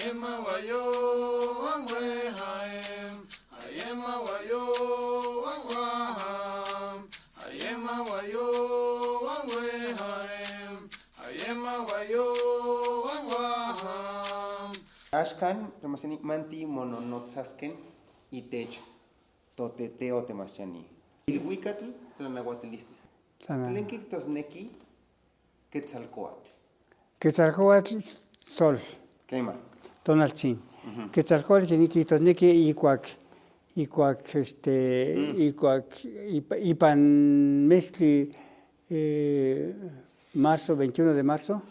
Ayema wayo wangwe haem. Ayema wayo wangwaham. Ayema wayo wangwe haem. Ayema wayo wangwaham. Ashkan, temasani manti mononotzasken itech toteteo temasiani. Ilhuicatl tlanahuatilistli. Tlenkik tosneki quetzalcoatl. Quetzalcoatl, sol. Quema. Tonaltzin. Quetzalcoatl quiniquitosnequi iguac ipan mezcli marzo, 21 de marzo,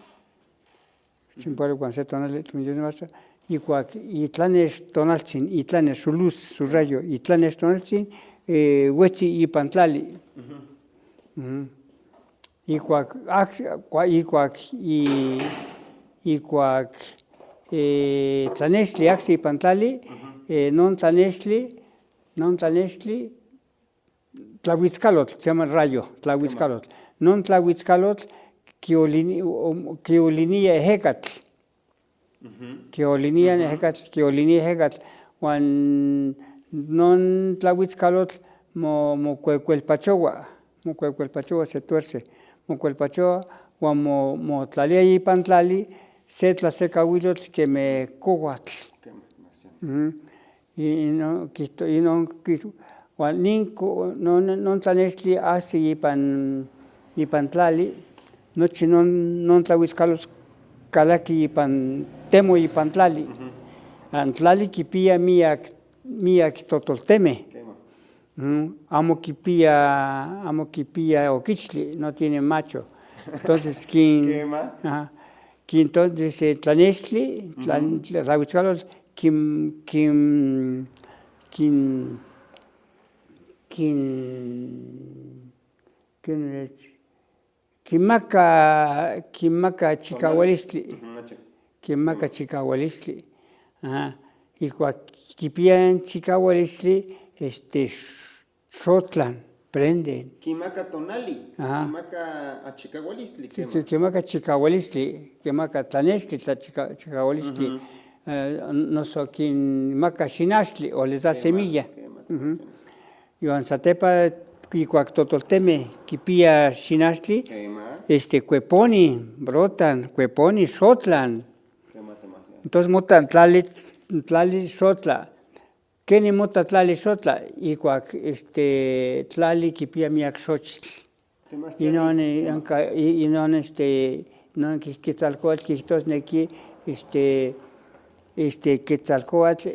Chimparo cuando se tonal 21 de marzo, iguac itlanes tonaltzin, itlanes su luz, su rayo, itlanes tonaltzin, huetzi ipantlali. Iguac tlanesli axi pantlali, non tlanesli, tlahuitzcalotl, se llama rayo, tlahuitzcalotl. Non tlahuitzcalotl, quiolinia ejecatl. Quiolinia ejecatl, huan non tlahuitzcalotl mocuecuelpachoa se tuerce, mocuelpachoa, huan motlalia ipantlali, se tlasecahuilotl que me cohuatl. Y non tlanextli asi ipantlali, nochi non tlahuitzcalotl calaqui ipan temo ipantlali. Antlali quipia miak totoltemeh. Amo quipia oquichtli, no tiene macho. Entonces, entonces tlanextli, tlahuitzcalotl, quinmaca chicahualistli. Y quipia chicahualistli, xotlan, prenden. Quimaca tonali. Quimaca achicahualistli. Quimaca chicahualistli, quimaca tlanextli, chicahualistli. Noso quimaca xinachtli, o les da semilla. Y anzatepa, iguac totoltemeh quipia xinachtli, cueponi, brotan, cueponi, xotlan. Entonces motan tlali xotla. Queni mota tlali xotla, iguac tlali quipia miak xochitl. Non quetzalcoatl quihtosnequi quetzalcoatl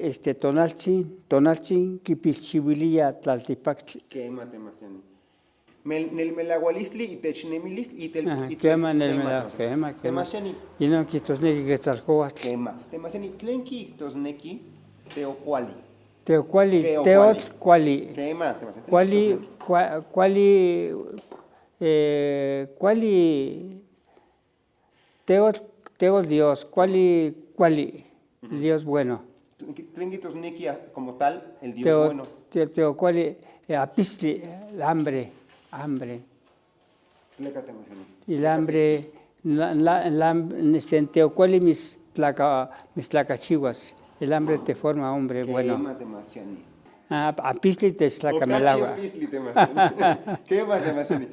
tonaltzin quipilchiuilia tlaltipactli. Quema temasiani. Nelmelahualistli itechnemilisli quema nelmelahualistli. Temasiani. Non quihtosnequi quetzalcoatl. Quema. Temasiani, tlen quihtosnequi teocuali. Teocuali, teotcuali. Quema. Cuali, teo Dios, cuali, Dios bueno. Tlen quihtosnequi como tal, el Dios bueno. Teocuali, apistli, hambre. Y el hambre, teocuali mis tlacachihuas. El hambre te forma hombre bueno. Apistli te tlacamelagua. Quema temasiani.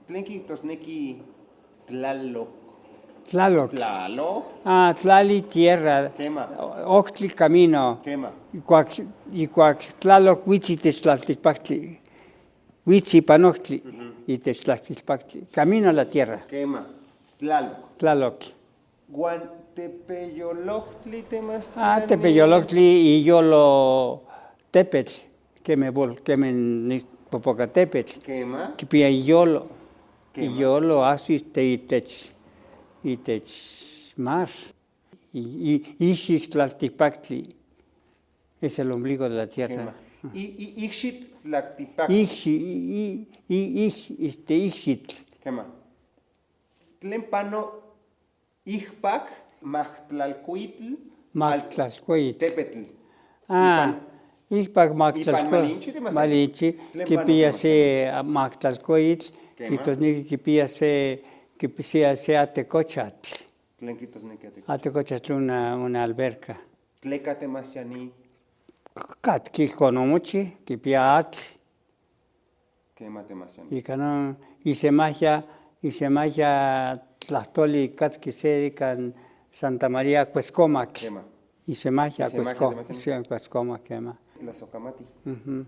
Tlen quihtosnequi Tlaloc. Tlali tierra. Quema. Octli camino. Quema. Icuac Tlaloc huitzi techtlaltipactli. Huitzi panoctli y techtlaltipactli. Camino a la tierra. Quema. Tlaloc. Guan tepeyoloctli temasiani. Tepeyoloctli y yolo tepetl. Que me popocatepetl. Quema. Quipia yolo. Yolo asis itech mar. Y Ixixtlaltipactli es el ombligo de la tierra. Ixixtlaltipactli. Ixitl. Quema. Tlen pano ixpac machtlalcuitl. Tepetl. Ixpac Malinchi, quipia se Mactlalcoitl, quitosnequi quipia se atecochatl. Tlenquitos nequiate. Atecochas una alberca. Tlecate más yani Catqui conomuchi, que piat, que mate más yani. y canon, y se magia tlastoli catqui serican Santa María Cuescomac. Quema. Y se magia Y se magia de Cuescomac, quema. La socamati. Ujú.